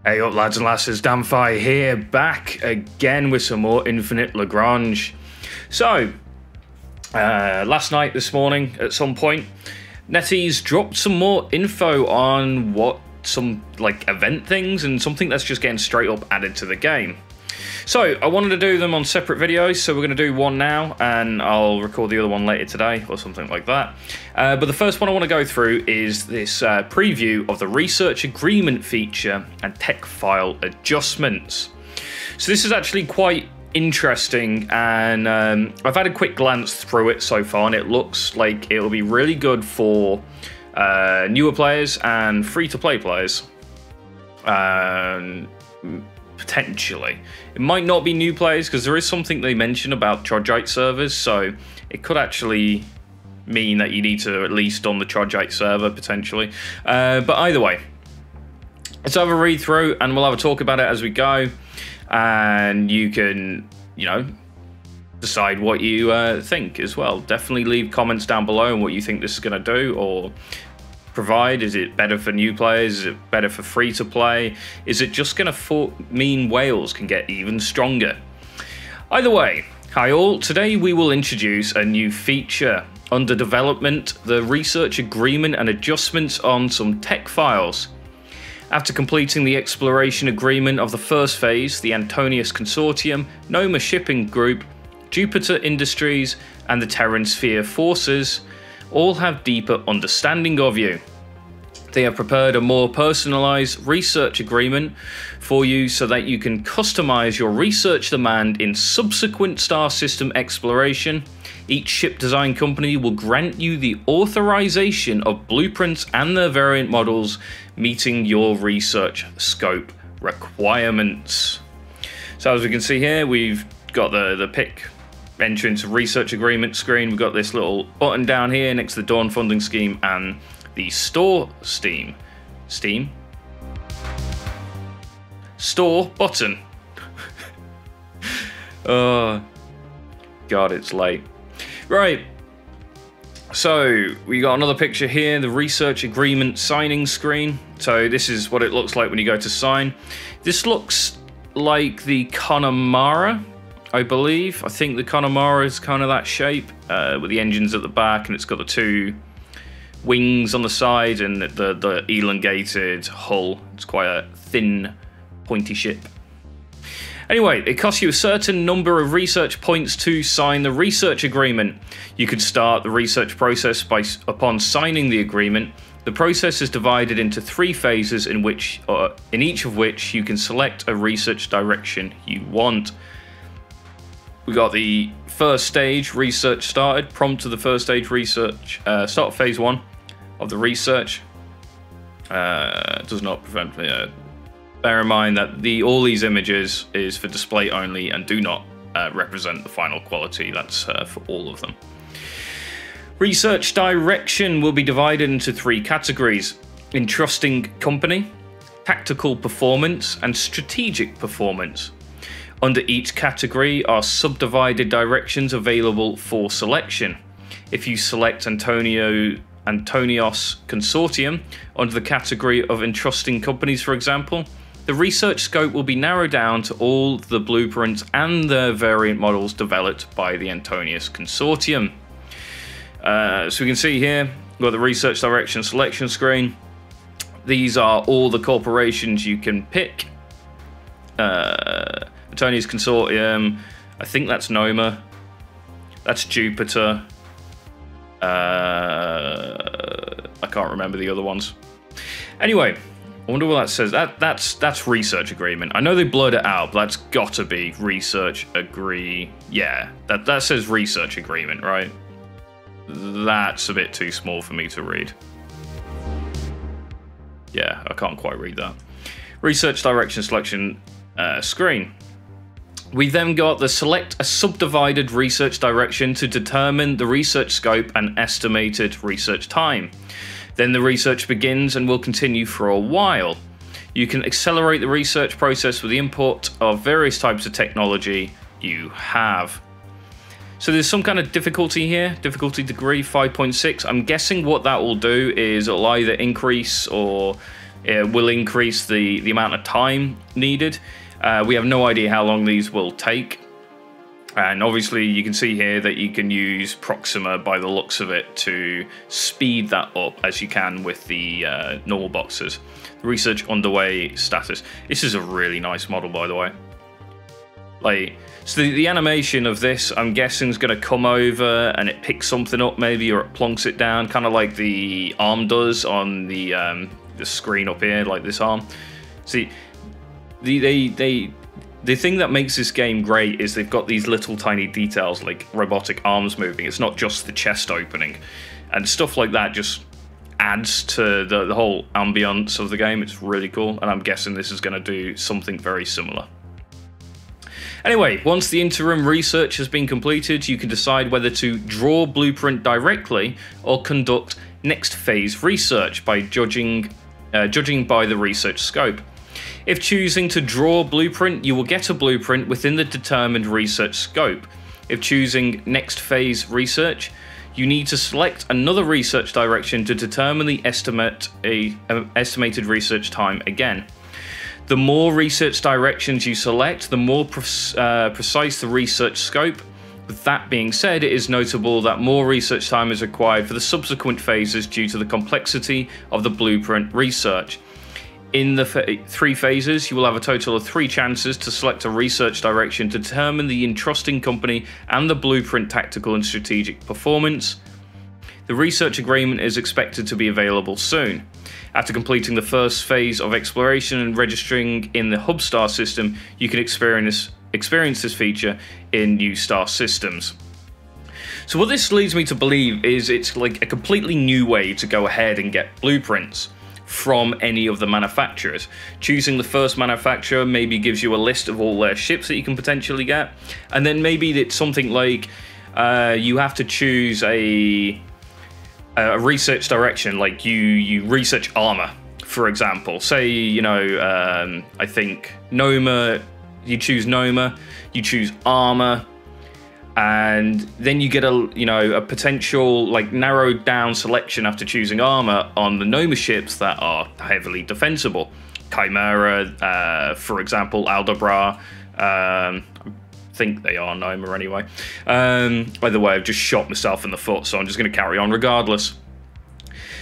Hey up lads and lasses, Damphyre here, back again with some more Infinite Lagrange. So, last night, this morning, at some point, NetEase dropped some more info on some event things and something that's just getting straight up added to the game. So, I wanted to do them on separate videos, so we're going to do one now, and I'll record the other one later today, or something like that. But the first one I want to go through is this preview of the research agreement feature and tech file adjustments. So this is actually quite interesting, and I've had a quick glance through it so far, and it looks like it'll be really good for newer players and free-to-play players. Potentially. It might not be new players, because there is something they mention about Trojite servers, so it could actually mean that you need to at least on the Trojite server, potentially. But either way, let's have a read through, and we'll have a talk about it as we go, and you can, decide what you think as well. Definitely leave comments down below on what you think this is going to do, or provide. Is it better for new players? Is it better for free to play? Is it just going to mean Wales can get even stronger? Either way, hi all. Today we will introduce a new feature under development, the research agreement and adjustments on some tech files. After completing the exploration agreement of the first phase, the Antonius Consortium, Noma Shipping Group, Jupiter Industries and the Terran Sphere Forces all have deeper understanding of you. They have prepared a more personalized research agreement for you so that you can customize your research demand in subsequent star system exploration. Each ship design company will grant you the authorization of blueprints and their variant models meeting your research scope requirements. So as we can see here, we've got the pick entrance research agreement screen. We've got this little button down here next to the Dawn funding scheme and the store store button. Oh god, it's late. Right, so we got another picture here, the research agreement signing screen. So this is what it looks like when you go to sign. This looks like the Connemara, I believe. I think the Connemara is kind of that shape, with the engines at the back, and it's got the two wings on the side and the elongated hull. It's quite a thin, pointy ship. Anyway, it costs you a certain number of research points to sign the research agreement. You could start the research process upon signing the agreement. The process is divided into 3 phases in each of which you can select a research direction you want. We got the first stage, research started. Prompt to the first stage research. Start phase 1 of the research. Does not prevent me. Bear in mind that all these images is for display only and do not represent the final quality. That's for all of them. Research direction will be divided into 3 categories: entrusting company, tactical performance, and strategic performance. Under each category are subdivided directions available for selection. If you select Antonius Consortium under the category of entrusting companies, for example, the research scope will be narrowed down to all the blueprints and their variant models developed by the Antonius Consortium. So we can see here, we've got the research direction selection screen. These are all the corporations you can pick. Antonius Consortium, I think that's Noma, that's Jupiter, I can't remember the other ones. Anyway, I wonder what that says. That's research agreement. I know they blurred it out, but that's got to be research agree. Yeah, that says research agreement, right? That's a bit too small for me to read. Yeah, I can't quite read that. Research direction selection screen. We then got the select a subdivided research direction to determine the research scope and estimated research time. Then the research begins and will continue for a while. You can accelerate the research process with the input of various types of technology you have. So there's some kind of difficulty here, difficulty degree 5.6. I'm guessing what that will do is it'll either increase or It will increase the amount of time needed. We have no idea how long these will take. And obviously you can see here that you can use Proxima by the looks of it to speed that up as you can with the normal boxes. Research underway status. This is a really nice model, by the way. Like, so the animation of this, I'm guessing, is going to come over and it picks something up maybe, or it plonks it down, kind of like the arm does on the screen up here, like this arm. See, the thing that makes this game great is they've got these little tiny details like robotic arms moving. It's not just the chest opening. And stuff like that just adds to the whole ambience of the game. It's really cool, and I'm guessing this is going to do something very similar. Anyway, once the interim research has been completed, you can decide whether to draw blueprint directly or conduct next phase research by judging by the research scope. If choosing to draw blueprint, you will get a blueprint within the determined research scope. If choosing next phase research, you need to select another research direction to determine the estimated research time again. The more research directions you select, the more precise the research scope. With that being said, it is notable that more research time is required for the subsequent phases due to the complexity of the blueprint research. In the 3 phases, you will have a total of 3 chances to select a research direction to determine the entrusting company and the blueprint tactical and strategic performance. The research agreement is expected to be available soon. After completing the first phase of exploration and registering in the hub star system, you can experience this feature in new star systems. So what this leads me to believe is it's like a completely new way to go ahead and get blueprints from any of the manufacturers. Choosing the first manufacturer maybe gives you a list of all their ships that you can potentially get, and then maybe it's something like you have to choose a research direction, like you research armor, for example. Say, you know, I think Noma, you choose Noma, you choose armor, and then you get a potential like narrowed down selection after choosing armor on the Noma ships that are heavily defensible. Chimera, for example, Aldebaran, I think they are Noma anyway. By the way, I've just shot myself in the foot, so I'm just going to carry on regardless.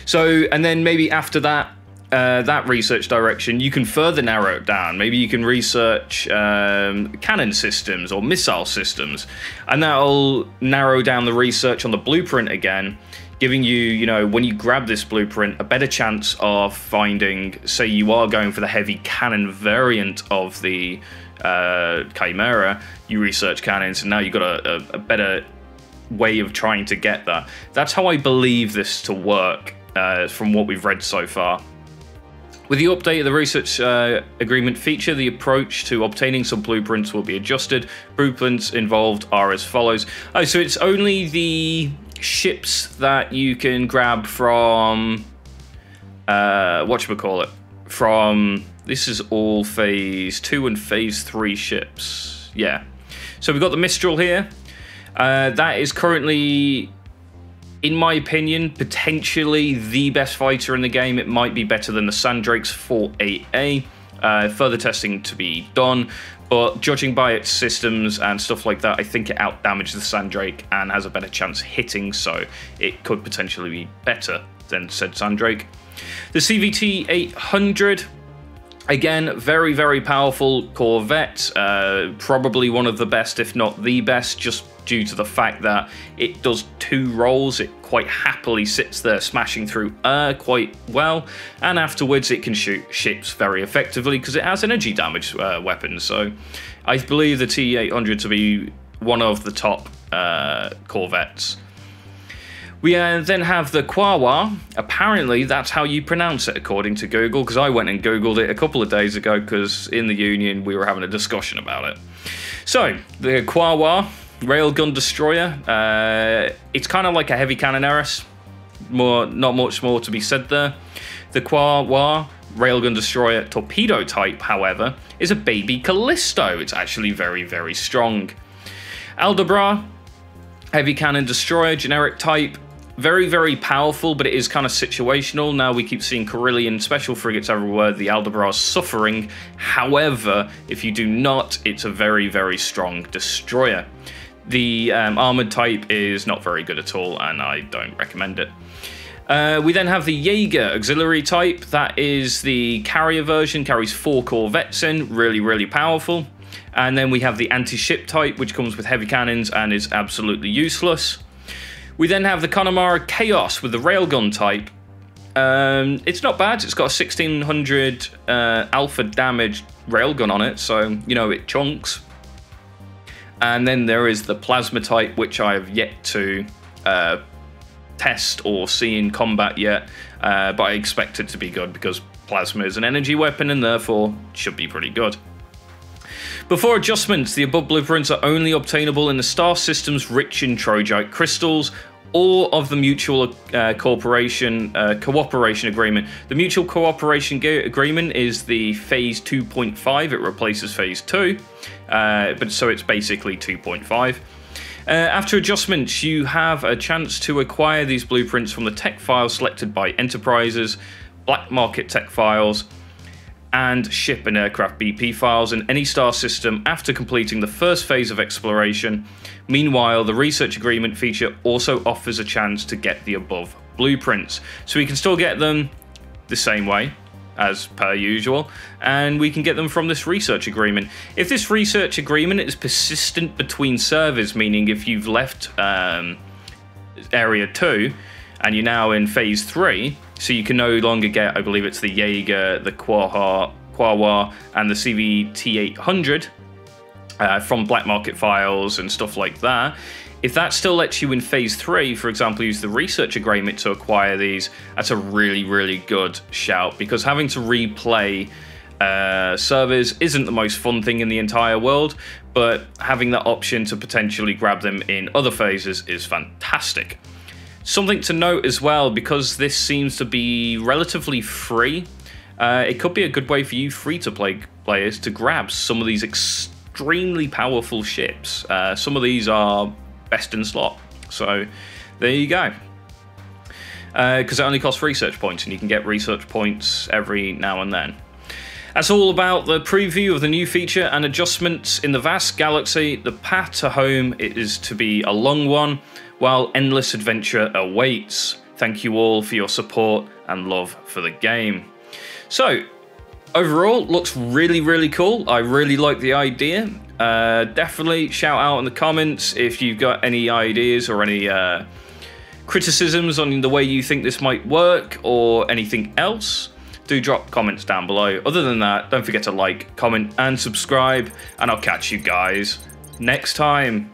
So, and then maybe after that, that research direction, you can further narrow it down. Maybe you can research cannon systems or missile systems, and that'll narrow down the research on the blueprint again, giving you, you know, when you grab this blueprint, a better chance of finding, say you are going for the heavy cannon variant of the Chimera, you research cannons, and now you've got a better way of trying to get that. That's how I believe this to work, from what we've read so far. With the update of the research agreement feature, the approach to obtaining some blueprints will be adjusted. Blueprints involved are as follows. Oh, so it's only the ships that you can grab from, whatchamacallit, from, this is all phase 2 and phase 3 ships. Yeah. So we've got the Mistral here. That is currently, in my opinion, potentially the best fighter in the game. It might be better than the Sandrakes 48A. Further testing to be done, but judging by its systems and stuff like that, I think it outdamages the Sandrake and has a better chance hitting, so it could potentially be better than said Sandrake. The CVT 800, again, very, very powerful corvette, probably one of the best, if not the best, just due to the fact that it does 2 roles. It quite happily sits there smashing through air quite well, and afterwards it can shoot ships very effectively because it has energy damage weapons. So I believe the T800 to be one of the top corvettes. We then have the Kwawa. Apparently that's how you pronounce it according to Google, because I went and Googled it a couple of days ago because in the Union we were having a discussion about it. So the Kwawa railgun destroyer, it's kind of like a heavy cannon Eris. Not much more to be said there. The Kwawa railgun destroyer torpedo type, however, is a baby Callisto. It's actually very, very strong. Aldebaran, heavy cannon destroyer, generic type. very, very powerful, but it is kind of situational. Now we keep seeing Carillion special frigates everywhere. The Aldebrar is suffering. However, if you do not, it's a very, very strong destroyer. The armored type is not very good at all, and I don't recommend it. We then have the Jaeger auxiliary type. That is the carrier version, carries 4 corvettes in, really, really powerful. And then we have the anti-ship type, which comes with heavy cannons and is absolutely useless. We then have the Connemara Chaos with the railgun type. It's not bad. It's got a 1600 alpha damage railgun on it, so, you know, it chunks. And then there is the plasma type, which I have yet to test or see in combat yet, but I expect it to be good because plasma is an energy weapon and therefore should be pretty good. Before adjustments, the above blueprints are only obtainable in the star systems rich in Trojite crystals or of the Mutual Cooperation Agreement. The Mutual Cooperation Agreement is the Phase 2.5. It replaces Phase 2, but so it's basically 2.5. After adjustments, you have a chance to acquire these blueprints from the tech files selected by Enterprises, Black Market tech files, and ship and aircraft BP files in any star system after completing the first phase of exploration. Meanwhile, the research agreement feature also offers a chance to get the above blueprints. So we can still get them the same way as per usual, and we can get them from this research agreement. If this research agreement is persistent between servers, meaning if you've left Area 2 and you're now in Phase 3, so you can no longer get, I believe it's the Jaeger, the Quahwa, and the CVT-800 from black market files and stuff like that. If that still lets you in Phase 3, for example, use the research agreement to acquire these, that's a really, really good shout, because having to replay servers isn't the most fun thing in the entire world, but having that option to potentially grab them in other phases is fantastic. Something to note as well, because this seems to be relatively free, it could be a good way for you free-to-play players to grab some of these extremely powerful ships. Some of these are best in slot, so there you go. Because it only costs research points, and you can get research points every now and then. That's all about the preview of the new feature and adjustments in the vast galaxy. The path to home is to be a long one, while endless adventure awaits. Thank you all for your support and love for the game. So, overall, looks really, really cool. I really like the idea. Definitely shout out in the comments if you've got any ideas or any criticisms on the way you think this might work or anything else. Do drop comments down below. Other than that, don't forget to like, comment, and subscribe, and I'll catch you guys next time.